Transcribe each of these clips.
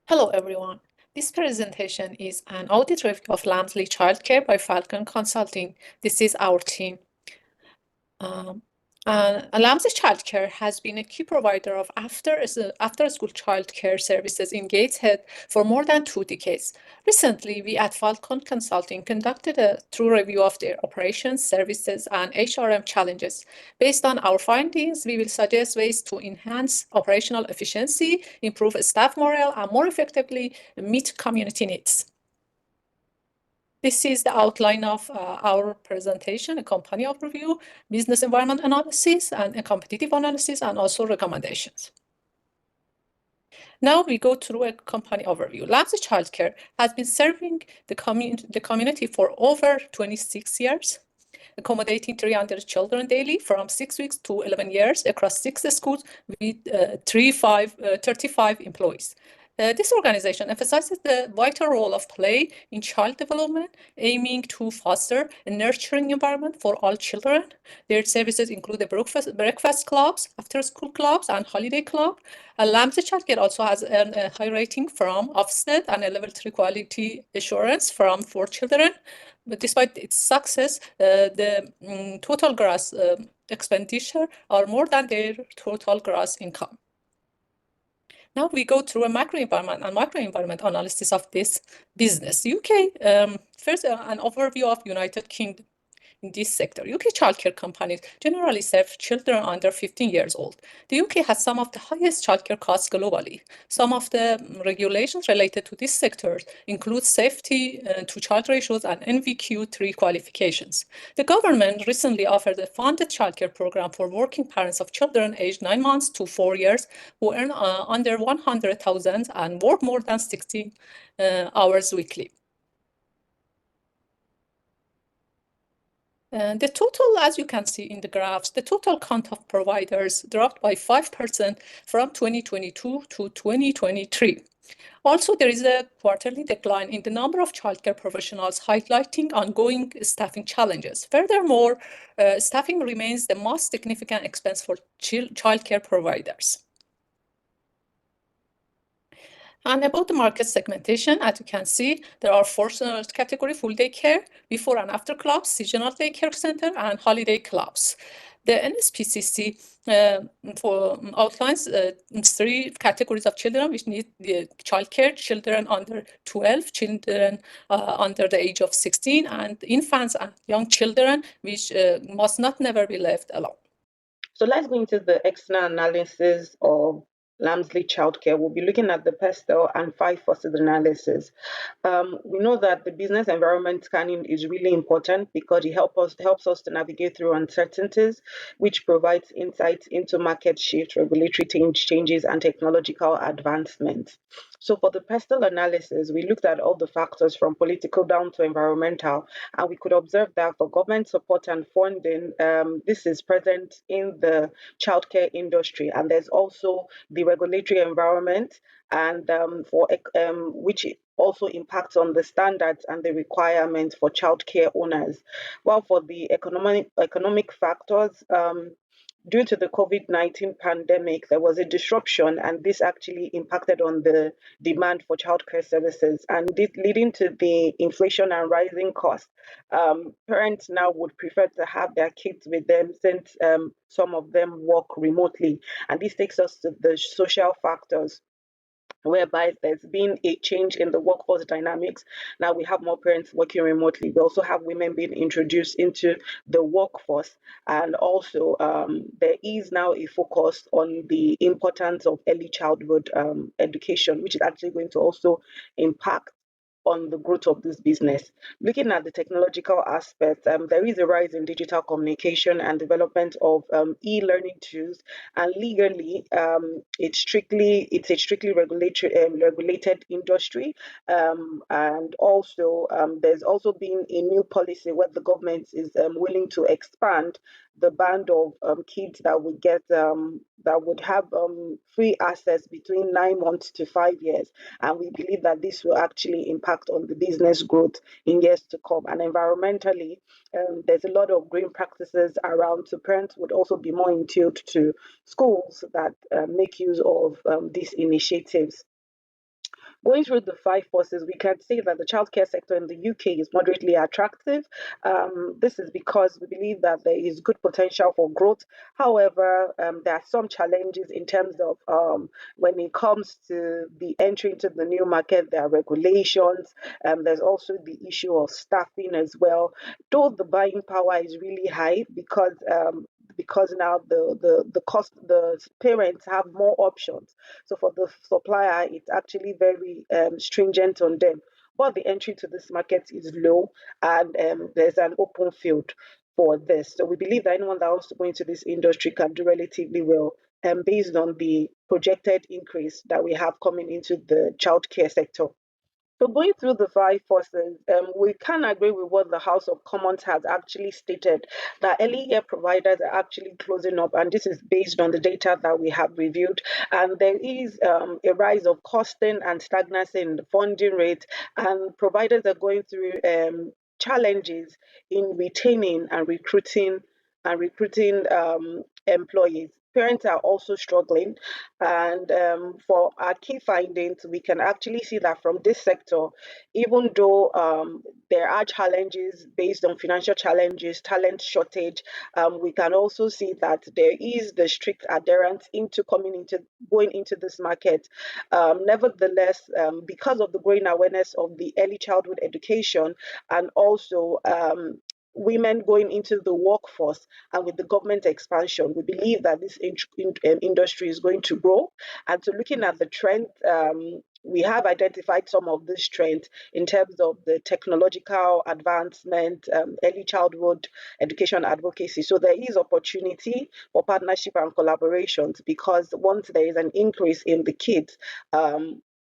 Hello, everyone. This presentation is an audit review of Lamesley Childcare by Falcon Consulting. This is our team. Lamesley Childcare has been a key provider of after-school childcare services in Gateshead for more than 2 decades. Recently, we at Falcon Consulting conducted a thorough review of their operations, services, and HRM challenges. Based on our findings, we will suggest ways to enhance operational efficiency, improve staff morale, and more effectively meet community needs. This is the outline of our presentation: a company overview, business environment analysis, and a competitive analysis, and also recommendations. Now we go through a company overview. Lamesley Childcare has been serving the community for over 26 years, accommodating 300 children daily from 6 weeks to 11 years across 6 schools with 35 employees. This organization emphasizes the vital role of play in child development, aiming to foster a nurturing environment for all children. Their services include the breakfast clubs, after-school clubs, and holiday club. Lamesley Childcare also has a high rating from Ofsted and a level 3 quality assurance for children. But despite its success, the total gross expenditure are more than their total gross income. Now we go through a macro environment and micro environment analysis of this business. UK, first an overview of United Kingdom. In this sector, UK childcare companies generally serve children under 15 years old. The UK has some of the highest childcare costs globally. Some of the regulations related to this sector include safety to child ratios and NVQ3 qualifications. The government recently offered a funded childcare program for working parents of children aged 9 months to 4 years who earn under 100,000 and work more than 60 hours weekly. The total, as you can see in the graphs, the total count of providers dropped by 5% from 2022 to 2023. Also, there is a quarterly decline in the number of childcare professionals, highlighting ongoing staffing challenges. Furthermore, staffing remains the most significant expense for childcare providers. And about the market segmentation, as you can see, there are 4 categories: full day care, before and after clubs, seasonal day care center, and holiday clubs. The NSPCC outlines 3 categories of children which need the childcare: children under 12, children under the age of 16, and infants and young children which must not never be left alone. So let's go into the external analysis of Lamesley Childcare. We'll be looking at the PESTEL and 5 forces analysis. We know that the business environment scanning is really important because it helps us to navigate through uncertainties, which provides insights into market shift, regulatory changes, and technological advancements. So for the PESTEL analysis, we looked at all the factors from political down to environmental, and we could observe that for government support and funding, this is present in the childcare industry, and there's also the regulatory environment, and which also impacts on the standards and the requirements for childcare owners. While for the economic factors, due to the COVID-19 pandemic, there was a disruption, and this actually impacted on the demand for childcare services, and leading to the inflation and rising costs. Parents now would prefer to have their kids with them since some of them work remotely, and this takes us to the social factors, whereby there's been a change in the workforce dynamics. Now we have more parents working remotely. We also have women being introduced into the workforce. And also there is now a focus on the importance of early childhood education, which is actually going to also impact on the growth of this business. Looking at the technological aspect, there is a rise in digital communication and development of e-learning tools, and legally, it's a strictly regulated industry, and also there's also been a new policy where the government is willing to expand the band of kids that would get that would have free access between 9 months to 5 years, and we believe that this will actually impact on the business growth in years to come. And environmentally, there's a lot of green practices around, so parents would also be more in tune to schools that make use of these initiatives. Going through the five forces, we can say that the childcare sector in the UK is moderately attractive. This is because we believe that there is good potential for growth. However, there are some challenges in terms of when it comes to the entry into the new market, there are regulations. There's also the issue of staffing as well. Though the buying power is really high because now the cost the parents have more options, so for the supplier it's actually very stringent on them, but the entry to this market is low, and there's an open field for this. So we believe that anyone that wants to go into this industry can do relatively well, based on the projected increase that we have coming into the childcare sector. So going through the five forces, we can agree with what the House of Commons has actually stated, that early year providers are actually closing up, and this is based on the data that we have reviewed. And there is a rise of costing and stagnancy in the funding rate, and providers are going through challenges in retaining and recruiting employees. Parents are also struggling, and for our key findings, we can actually see that from this sector, even though there are challenges based on financial challenges, talent shortage, we can also see that there is the strict adherence into coming into going into this market. Nevertheless, because of the growing awareness of the early childhood education, and also women going into the workforce, and with the government expansion, we believe that this industry is going to grow. And so, looking at the trend, we have identified some of this trend in terms of the technological advancement, early childhood education advocacy. So there is opportunity for partnership and collaborations, because once there is an increase in the kids,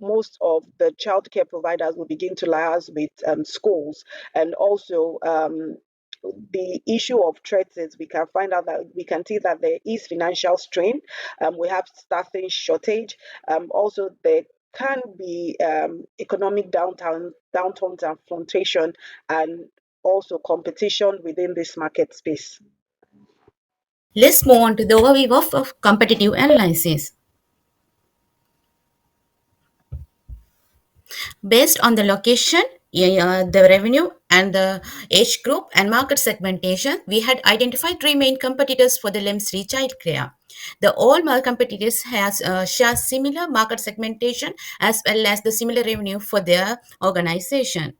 most of the childcare providers will begin to liaise with schools, and also the issue of threats is we can see that there is financial strain. We have staffing shortage. Also, there can be economic downturns and fluctuation, and also competition within this market space. Let's move on to the overview of competitive analysis. Based on the location, the revenue, and the age group and market segmentation, we had identified three main competitors for the Lemsri Childcare. The all competitors share similar market segmentation as well as the similar revenue for their organization.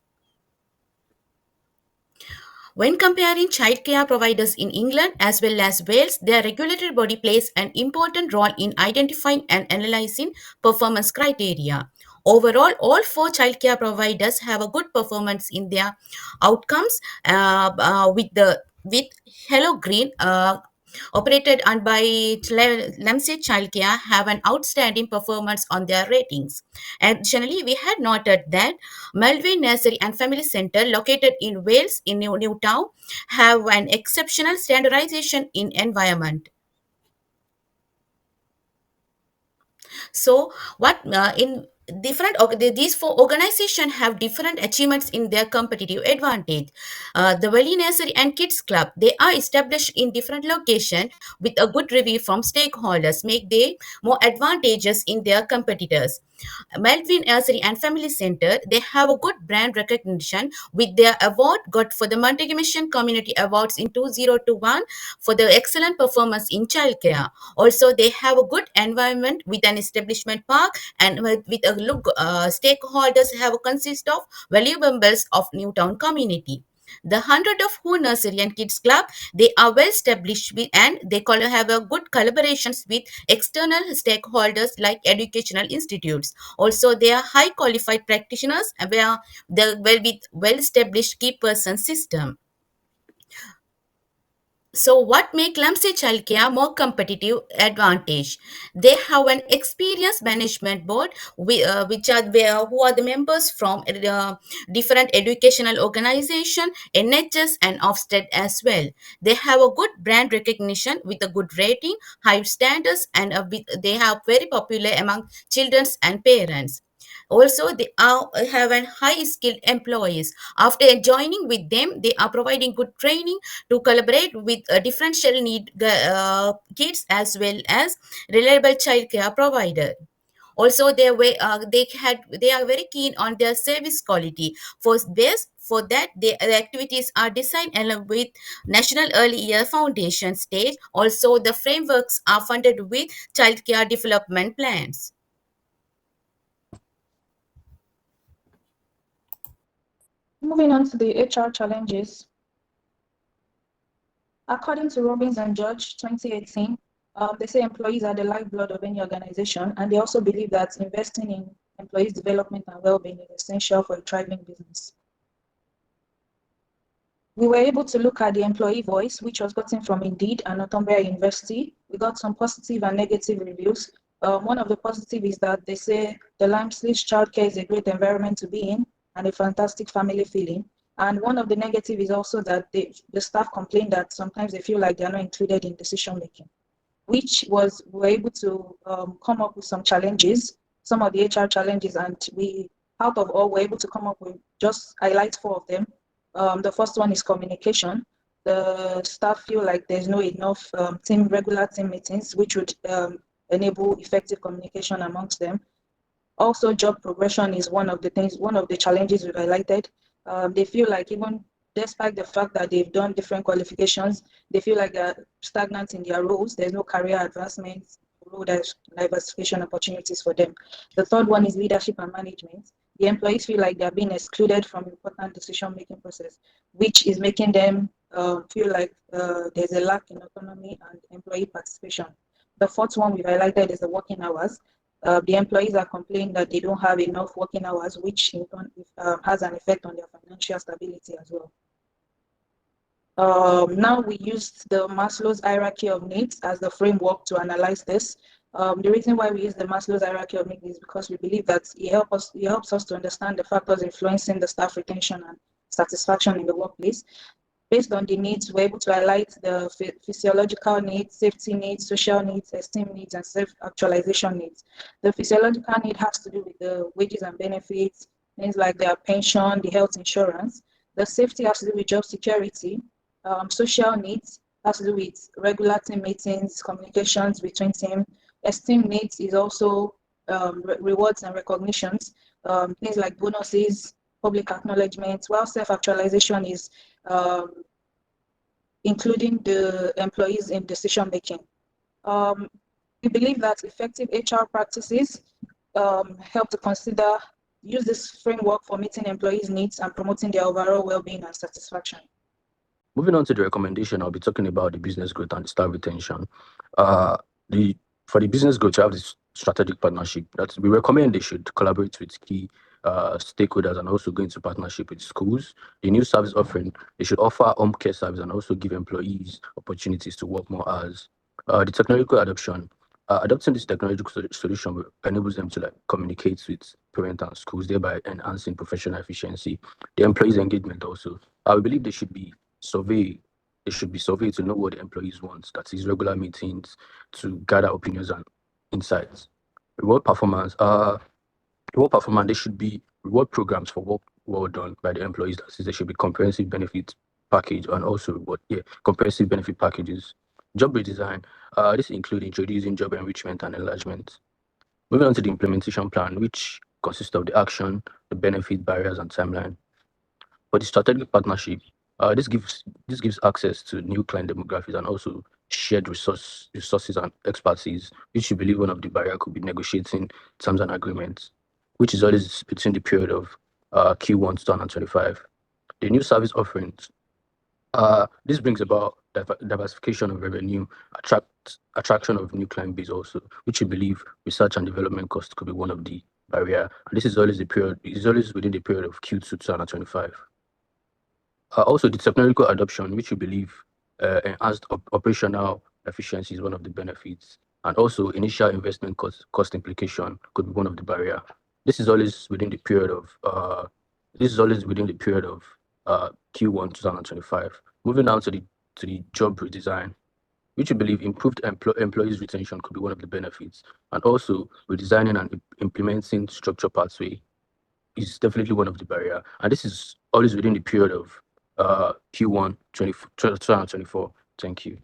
When comparing childcare providers in England as well as Wales, their regulatory body plays an important role in identifying and analysing performance criteria. Overall, all four childcare providers have a good performance in their outcomes, with Hello Green, operated and by Lamesley Childcare, have an outstanding performance on their ratings. Additionally, we had noted that Melvin Nursery and Family Centre, located in Wales in Newtown, have an exceptional standardization in environment. So, what in different these four organizations have different achievements in their competitive advantage. The Valley Nursery and Kids Club, they are established in different locations with a good review from stakeholders, make they more advantageous in their competitors. Melvin Nursery and Family Center, they have a good brand recognition with their award got for the Multi-Mission Community Awards in 2021 for the excellent performance in childcare. Also, they have a good environment with an establishment park, and with a look, stakeholders have a consist of valuable members of Newtown community. The 100 of Who Nursery and Kids Club, they are well established with, and they have a good collaborations with external stakeholders like educational institutes. Also, they are high qualified practitioners where the well established key person system. So, what make Lamsey Childcare more competitive advantage? They have an experienced management board, which are where who are the members from different educational organization, NHS and Ofsted as well. They have a good brand recognition with a good rating, high standards, and they have very popular among children and parents. Also, they have an high skilled employees. After joining with them, they are providing good training to collaborate with differential need kids as well as reliable childcare provider. Also, they are very keen on their service quality. For that, the activities are designed along with National Early Year Foundation stage. Also, the frameworks are funded with childcare development plans. Moving on to the HR challenges. According to Robbins and Judge 2018, they say employees are the lifeblood of any organization, and they also believe that investing in employees' development and well-being is essential for a thriving business. We were able to look at the employee voice, which was gotten from Indeed and Northumbria University. We got some positive and negative reviews. One of the positive is that they say the Lamesley Childcare is a great environment to be in and a fantastic family feeling. And one of the negative is also that the staff complain that sometimes they feel like they're not included in decision making, which was, we were able to come up with some challenges, some of the HR challenges, and we, out of all, were able to come up with just highlight 4 of them. The first one is communication. The staff feel like there's no enough regular team meetings, which would enable effective communication amongst them. Also, job progression is one of the challenges we've highlighted. They feel like even despite the fact that they've done different qualifications, they feel like they're stagnant in their roles. There's no career advancement, role diversification opportunities for them. The third one is leadership and management. The employees feel like they're being excluded from important decision-making process, which is making them feel like there's a lack in autonomy and employee participation. The fourth one we've highlighted is the working hours. The employees are complaining that they don't have enough working hours, which in turn has an effect on their financial stability as well. Now we used the Maslow's hierarchy of needs as the framework to analyze this. The reason why we use the Maslow's hierarchy of needs is because we believe that it helps us to understand the factors influencing the staff retention and satisfaction in the workplace. Based on the needs, we're able to highlight the physiological needs, safety needs, social needs, esteem needs, and self-actualization needs. The physiological need has to do with the wages and benefits, things like their pension, the health insurance. The safety has to do with job security. Social needs has to do with regular team meetings, communications between team. Esteem needs is also rewards and recognitions, things like bonuses, public acknowledgement, while self-actualization is including the employees in decision making. We believe that effective HR practices help to use this framework for meeting employees' needs and promoting their overall well-being and satisfaction. Moving on to the recommendation, I'll be talking about the business growth and staff retention. For the business growth, to have this strategic partnership, that we recommend they should collaborate with key stakeholders and also go into partnership with schools. The new service offering, they should offer home care service and also give employees opportunities to work more hours. The technological adoption, adopting this technological solution enables them to communicate with parents and schools, thereby enhancing professional efficiency. The employees' engagement also, I believe they should be surveyed to know what the employees want. That is regular meetings to gather opinions and insights. Reward performance. There should be reward programs for work well done by the employees. That is, there should be comprehensive benefit package and also comprehensive benefit packages. Job redesign. This includes introducing job enrichment and enlargement. Moving on to the implementation plan, which consists of the action, the benefit, barriers, and timeline. For the strategic partnership, this gives access to new client demographics and also shared resources and expertise, which we believe one of the barriers could be negotiating terms and agreements, which is always between the period of Q1 2025. The new service offerings. This brings about diversification of revenue, attraction of new client base also, which we believe research and development costs could be one of the barrier. And this is always within the period of Q2 2025. Also, the technological adoption, which we believe enhanced operational efficiency is one of the benefits, and also initial investment cost implication could be one of the barrier. This is always within the period of Q1 2025. Moving on to the job redesign, which we believe improved employees retention could be one of the benefits, and also redesigning and implementing structure pathway is definitely one of the barrier, and this is always within the period of Q1 2024. Thank you.